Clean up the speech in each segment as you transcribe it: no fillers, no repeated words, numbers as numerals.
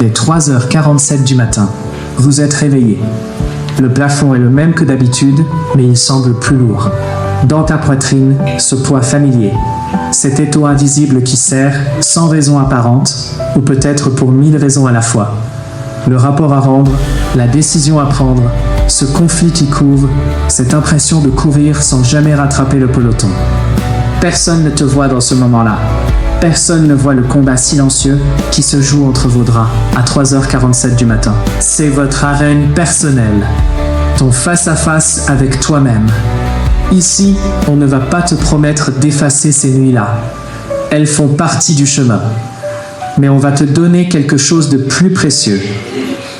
Il est 3h47 du matin. Vous êtes réveillé. Le plafond est le même que d'habitude, mais il semble plus lourd. Dans ta poitrine, ce poids familier. Cet étau invisible qui serre, sans raison apparente, ou peut-être pour 1000 raisons à la fois. Le rapport à rendre, la décision à prendre, ce conflit qui couve, cette impression de courir sans jamais rattraper le peloton. Personne ne te voit dans ce moment-là. Personne ne voit le combat silencieux qui se joue entre vos draps à 3h47 du matin. C'est votre arène personnelle, ton face-à-face avec toi-même. Ici, on ne va pas te promettre d'effacer ces nuits-là. Elles font partie du chemin. Mais on va te donner quelque chose de plus précieux.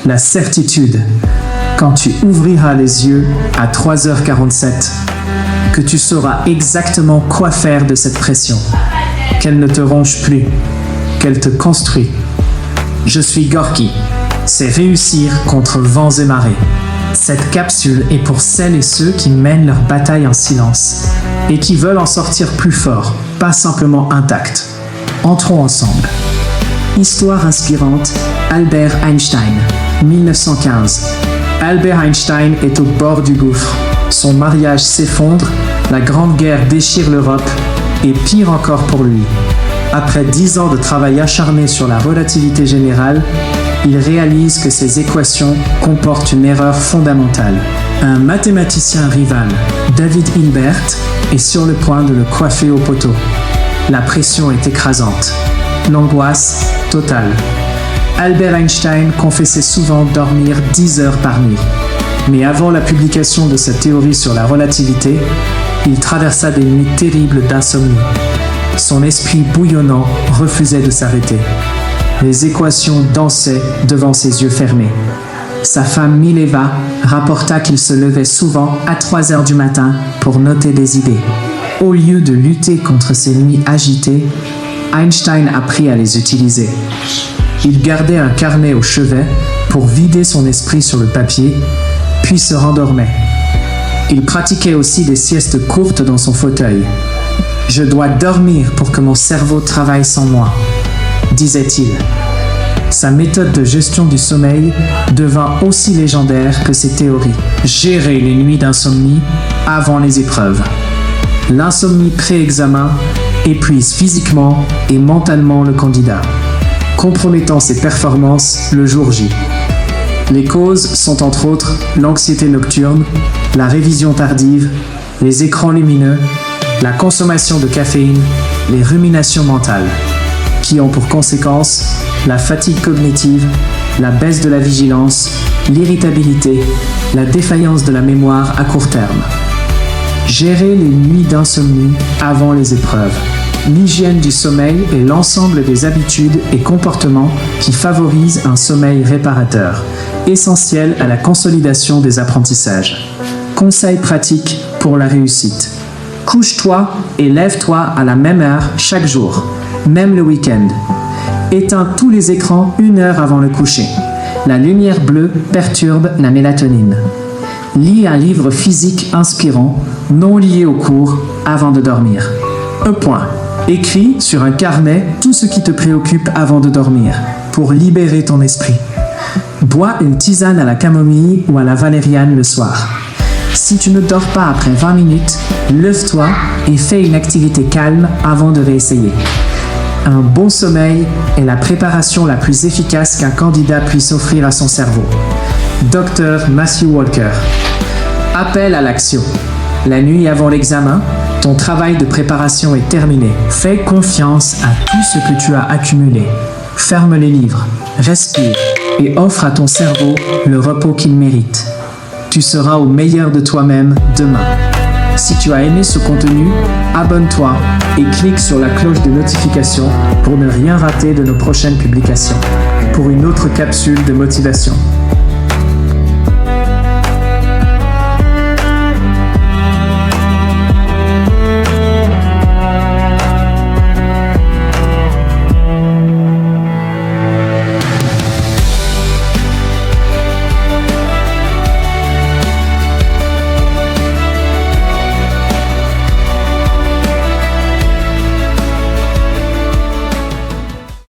La certitude, quand tu ouvriras les yeux à 3h47, que tu sauras exactement quoi faire de cette pression. Qu'elle ne te ronge plus, qu'elle te construit. Je suis Gorky. C'est réussir contre vents et marées. Cette capsule est pour celles et ceux qui mènent leur bataille en silence et qui veulent en sortir plus forts, pas simplement intacts. Entrons ensemble. Histoire inspirante, Albert Einstein, 1915. Albert Einstein est au bord du gouffre. Son mariage s'effondre, la Grande Guerre déchire l'Europe, et pire encore pour lui. Après 10 ans de travail acharné sur la relativité générale, il réalise que ses équations comportent une erreur fondamentale. Un mathématicien rival, David Hilbert, est sur le point de le coiffer au poteau. La pression est écrasante. L'angoisse totale. Albert Einstein confessait souvent dormir 10 heures par nuit. Mais avant la publication de sa théorie sur la relativité, il traversa des nuits terribles d'insomnie. Son esprit bouillonnant refusait de s'arrêter. Les équations dansaient devant ses yeux fermés. Sa femme Mileva rapporta qu'il se levait souvent à 3 heures du matin pour noter des idées. Au lieu de lutter contre ces nuits agitées, Einstein apprit à les utiliser. Il gardait un carnet au chevet pour vider son esprit sur le papier, puis se rendormait. Il pratiquait aussi des siestes courtes dans son fauteuil. « Je dois dormir pour que mon cerveau travaille sans moi », disait-il. Sa méthode de gestion du sommeil devint aussi légendaire que ses théories. Gérer les nuits d'insomnie avant les épreuves. L'insomnie pré-examen épuise physiquement et mentalement le candidat, compromettant ses performances le jour J. Les causes sont entre autres l'anxiété nocturne, la révision tardive, les écrans lumineux, la consommation de caféine, les ruminations mentales, qui ont pour conséquence la fatigue cognitive, la baisse de la vigilance, l'irritabilité, la défaillance de la mémoire à court terme. Gérer les nuits d'insomnie avant les épreuves. L'hygiène du sommeil est l'ensemble des habitudes et comportements qui favorisent un sommeil réparateur, essentiel à la consolidation des apprentissages. Conseils pratiques pour la réussite. Couche-toi et lève-toi à la même heure chaque jour, même le week-end. Éteins tous les écrans 1 heure avant le coucher. La lumière bleue perturbe la mélatonine. Lis un livre physique inspirant, non lié au cours, avant de dormir. Écris sur un carnet tout ce qui te préoccupe avant de dormir, pour libérer ton esprit. Bois une tisane à la camomille ou à la valériane le soir. Si tu ne dors pas après 20 minutes, lève-toi et fais une activité calme avant de réessayer. Un bon sommeil est la préparation la plus efficace qu'un candidat puisse offrir à son cerveau. Dr Matthew Walker. Appel à l'action. La nuit avant l'examen, ton travail de préparation est terminé. Fais confiance à tout ce que tu as accumulé. Ferme les livres, respire et offre à ton cerveau le repos qu'il mérite. Tu seras au meilleur de toi-même demain. Si tu as aimé ce contenu, abonne-toi et clique sur la cloche de notification pour ne rien rater de nos prochaines publications. Pour une autre capsule de motivation.